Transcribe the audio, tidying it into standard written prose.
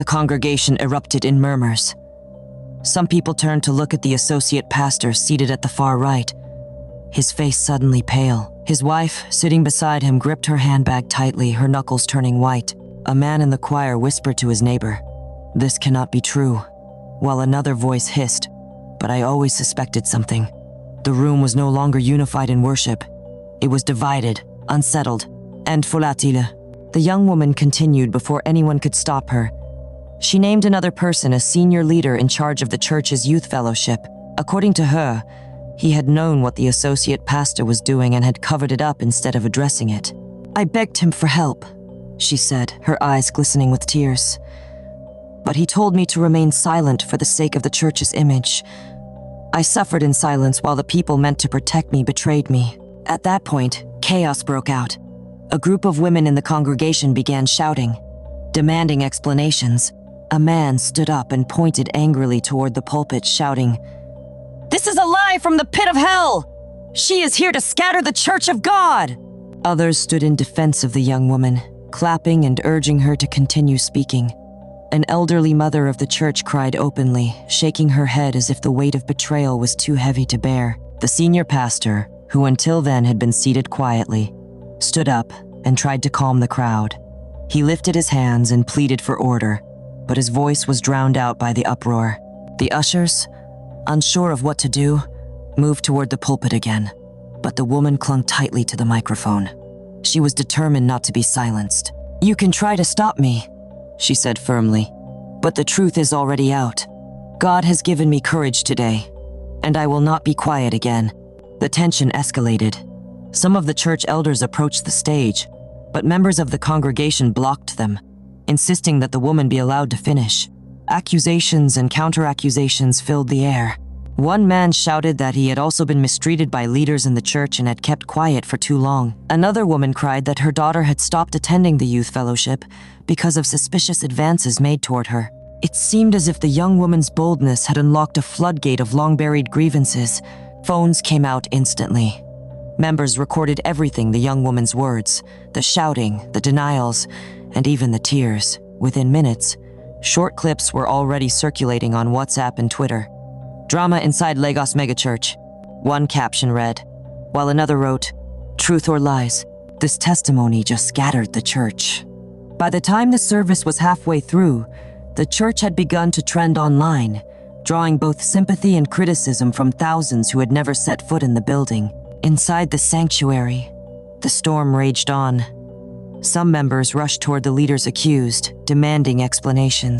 The congregation erupted in murmurs. Some people turned to look at the associate pastor seated at the far right, his face suddenly pale. His wife, sitting beside him, gripped her handbag tightly, her knuckles turning white. A man in the choir whispered to his neighbor, "This cannot be true," while another voice hissed, "But I always suspected something." The room was no longer unified in worship. It was divided, unsettled, and volatile. The young woman continued before anyone could stop her. She named another person as senior leader in charge of the church's youth fellowship. According to her, he had known what the associate pastor was doing and had covered it up instead of addressing it. "I begged him for help," she said, her eyes glistening with tears. "But he told me to remain silent for the sake of the church's image. I suffered in silence while the people meant to protect me betrayed me." At that point, chaos broke out. A group of women in the congregation began shouting, demanding explanations. A man stood up and pointed angrily toward the pulpit, shouting, "This is a lie from the pit of hell! She is here to scatter the church of God!" Others stood in defense of the young woman, clapping and urging her to continue speaking. An elderly mother of the church cried openly, shaking her head as if the weight of betrayal was too heavy to bear. The senior pastor, who until then had been seated quietly, stood up and tried to calm the crowd. He lifted his hands and pleaded for order, but his voice was drowned out by the uproar. The ushers, unsure of what to do, moved toward the pulpit again, but the woman clung tightly to the microphone. She was determined not to be silenced. "You can try to stop me," she said firmly, "but the truth is already out. God has given me courage today, and I will not be quiet again." The tension escalated. Some of the church elders approached the stage, but members of the congregation blocked them, insisting that the woman be allowed to finish. Accusations and counter-accusations filled the air. One man shouted that he had also been mistreated by leaders in the church and had kept quiet for too long. Another woman cried that her daughter had stopped attending the youth fellowship because of suspicious advances made toward her. It seemed as if the young woman's boldness had unlocked a floodgate of long-buried grievances. Phones came out instantly. Members recorded everything: the young woman's words, the shouting, the denials, and even the tears. Within minutes, short clips were already circulating on WhatsApp and Twitter. "Drama inside Lagos megachurch," one caption read, while another wrote, "Truth or lies, this testimony just scattered the church." By the time the service was halfway through, the church had begun to trend online, drawing both sympathy and criticism from thousands who had never set foot in the building. Inside the sanctuary, the storm raged on. Some members rushed toward the leaders accused, demanding explanations.